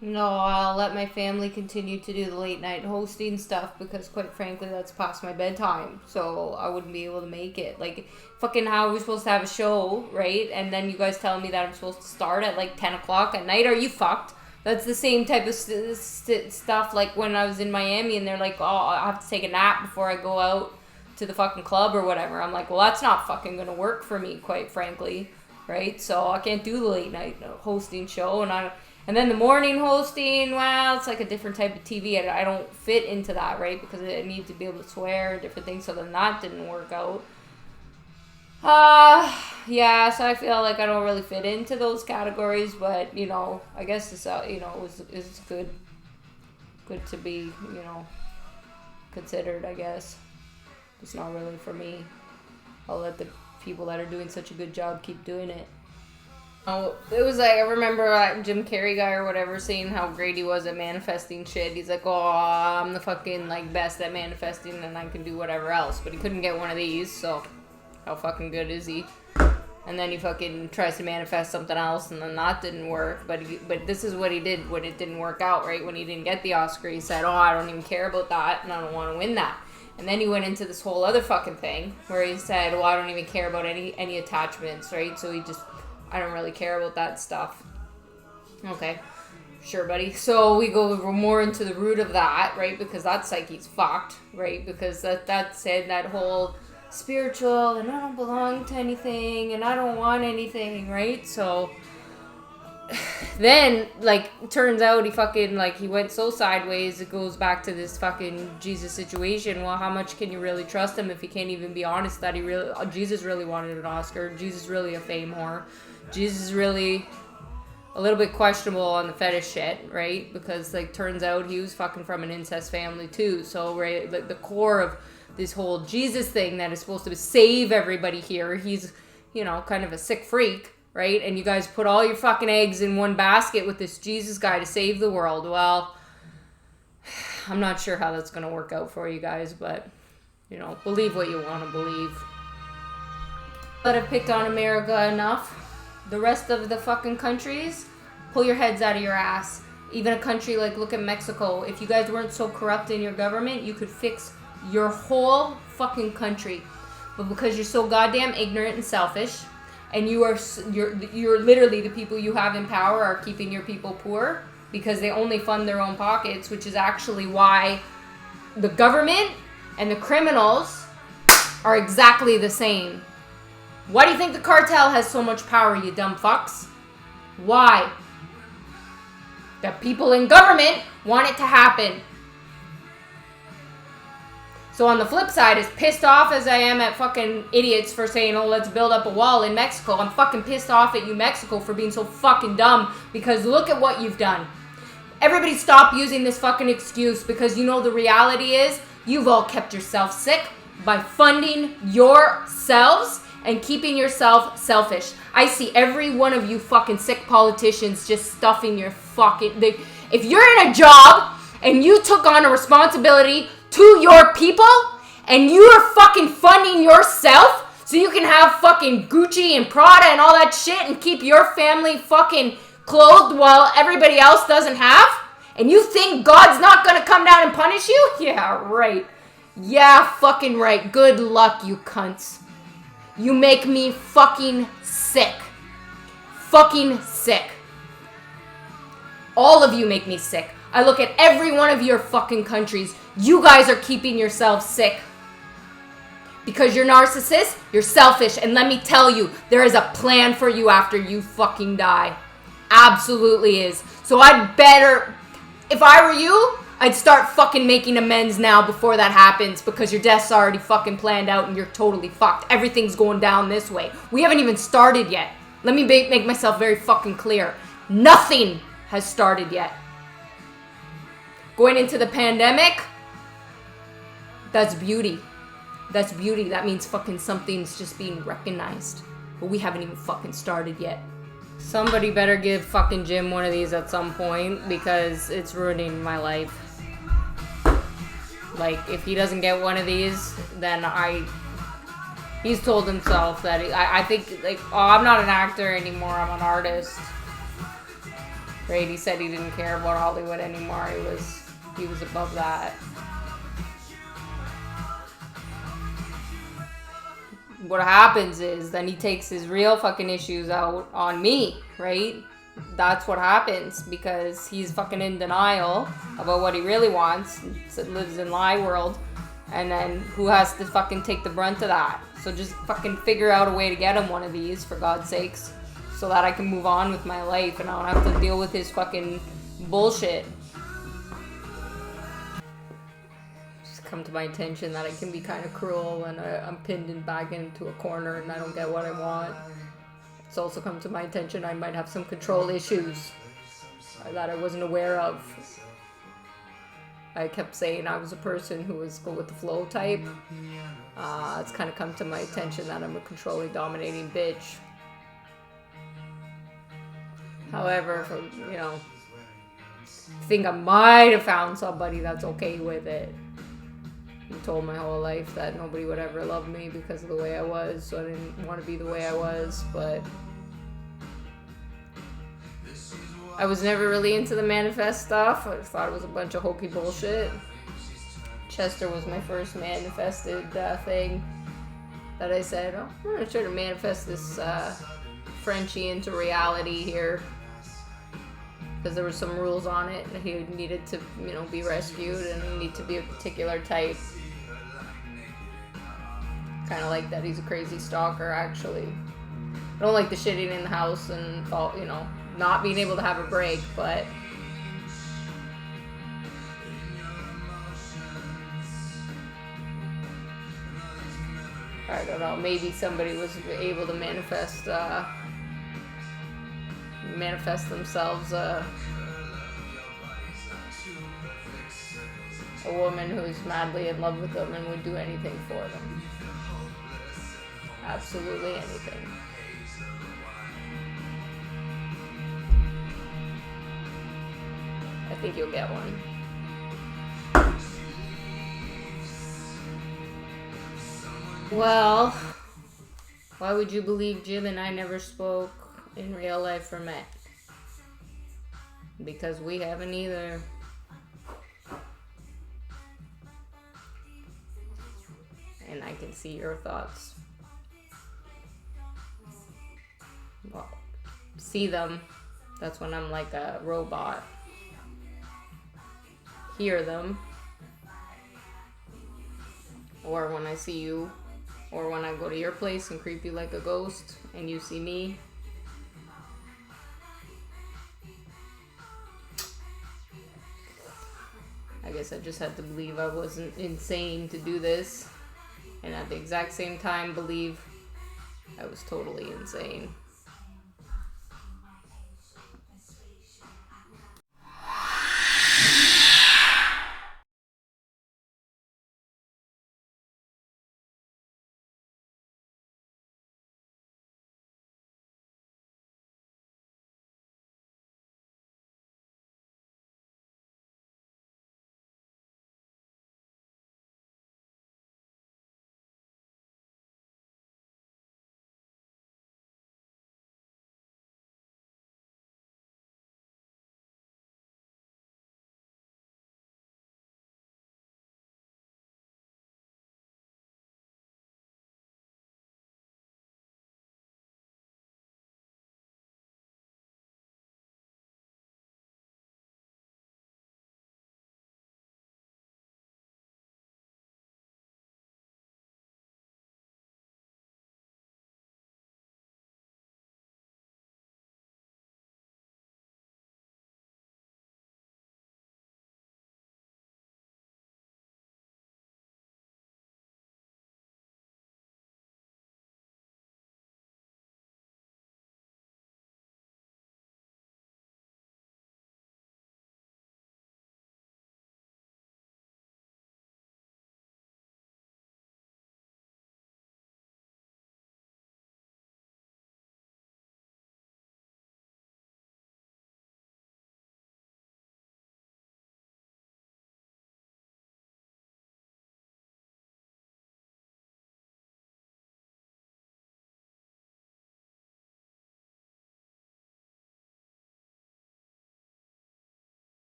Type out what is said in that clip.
No, I'll let my family continue to do the late night hosting stuff because, quite frankly, that's past my bedtime. So I wouldn't be able to make it. Like, fucking how are we supposed to have a show, right? And then you guys telling me that I'm supposed to start at like 10 o'clock at night? Are you fucked? That's the same type of stuff like when I was in Miami and they're like, oh, I have to take a nap before I go out to the fucking club or whatever. I'm like, well, that's not fucking gonna work for me, quite frankly, right? So I can't do the late night hosting show, and then the morning hosting, well, it's like a different type of TV. I don't fit into that, right? Because I need to be able to swear and different things. So then that didn't work out. Yeah, so I feel like I don't really fit into those categories. But, you know, I guess it's, it's good to be, you know, considered, I guess. It's not really for me. I'll let the people that are doing such a good job keep doing it. Oh, it was like, I remember Jim Carrey guy or whatever saying how great he was at manifesting shit. He's like, oh, I'm the fucking, like, best at manifesting and I can do whatever else. But he couldn't get one of these, so how fucking good is he? And then he fucking tries to manifest something else and then that didn't work. But this is what he did when it didn't work out, right? When he didn't get the Oscar, he said, oh, I don't even care about that and I don't want to win that. And then he went into this whole other fucking thing where he said, well, I don't even care about any attachments, right? So he just... I don't really care about that stuff. Okay. Sure, buddy. So we go more into the root of that, right? Because that psyche's fucked, right? Because that said that whole spiritual and I don't belong to anything and I don't want anything, right? So then, like, turns out he fucking, like, he went so sideways, it goes back to this fucking Jesus situation. Well, how much can you really trust him if he can't even be honest that Jesus really wanted an Oscar? Jesus really a fame whore? Jesus is really a little bit questionable on the fetish shit, right? Because, like, turns out he was fucking from an incest family too. So, right, like, the core of this whole Jesus thing that is supposed to save everybody here, he's, you know, kind of a sick freak, right? And you guys put all your fucking eggs in one basket with this Jesus guy to save the world. Well, I'm not sure how that's going to work out for you guys, but, you know, believe what you want to believe. But I've picked on America enough. The rest of the fucking countries, pull your heads out of your ass. Even a country like, look at Mexico. If you guys weren't so corrupt in your government, you could fix your whole fucking country. But because you're so goddamn ignorant and selfish, and you're literally the people you have in power are keeping your people poor because they only fund their own pockets, which is actually why the government and the criminals are exactly the same. Why do you think the cartel has so much power, you dumb fucks? Why? The people in government want it to happen. So on the flip side, as pissed off as I am at fucking idiots for saying, oh, let's build up a wall in Mexico, I'm fucking pissed off at you, Mexico, for being so fucking dumb, because look at what you've done. Everybody stop using this fucking excuse, because you know the reality is, you've all kept yourself sick by funding yourselves and keeping yourself selfish. I see every one of you fucking sick politicians just stuffing your fucking... If you're in a job and you took on a responsibility to your people and you are fucking funding yourself so you can have fucking Gucci and Prada and all that shit and keep your family fucking clothed while everybody else doesn't have, and you think God's not gonna come down and punish you? Yeah, right. Yeah, fucking right. Good luck, you cunts. You make me fucking sick. Fucking sick. All of you make me sick. I look at every one of your fucking countries. You guys are keeping yourselves sick. Because you're narcissists, you're selfish, and let me tell you, there is a plan for you after you fucking die. Absolutely is. So I'd better, if I were you, I'd start fucking making amends now before that happens, because your death's already fucking planned out and you're totally fucked. Everything's going down this way. We haven't even started yet. Let me make myself very fucking clear. Nothing has started yet. Going into the pandemic, that's beauty. That's beauty. That means fucking something's just being recognized. But we haven't even fucking started yet. Somebody better give fucking Jim one of these at some point, because it's ruining my life. Like, if he doesn't get one of these, then he's told himself that I think, like, oh, I'm not an actor anymore, I'm an artist. right? He said he didn't care about Hollywood anymore. He was above that. What happens is then he takes his real fucking issues out on me, right? That's what happens because he's fucking in denial about what he really wants. Lives in lie world. And then who has to fucking take the brunt of that? So just fucking figure out a way to get him one of these, for God's sakes, so that I can move on with my life and I don't have to deal with his fucking bullshit. Just come to my attention that I can be kind of cruel when I'm pinned back into a corner and I don't get what I want. It's also come to my attention I might have some control issues that I wasn't aware of. I kept saying I was a person who was go with the flow type. It's kind of come to my attention that I'm a controlling, dominating bitch. However, I think I might have found somebody that's okay with it. I'm told my whole life that nobody would ever love me because of the way I was, so I didn't want to be the way I was, but I was never really into the manifest stuff. I thought it was a bunch of hokey bullshit. Chester was my first manifested thing that I said, oh, I'm going to try to manifest this Frenchie into reality here. Because there were some rules on it, and he needed to, be rescued and need to be a particular type. Kind of like that he's a crazy stalker, actually. I don't like the shitting in the house and, not being able to have a break, but I don't know, maybe somebody was able to manifest themselves a woman who's madly in love with them and would do anything for them. Absolutely anything. I think you'll get one. Well, why would you believe Jim and I never spoke in real life or met? Because we haven't either. And I can see your thoughts. Well, see them. That's when I'm like a robot. Hear them. Or when I see you. Or when I go to your place and creep you like a ghost and you see me. I guess I just had to believe I wasn't insane to do this. And at the exact same time believe I was totally insane.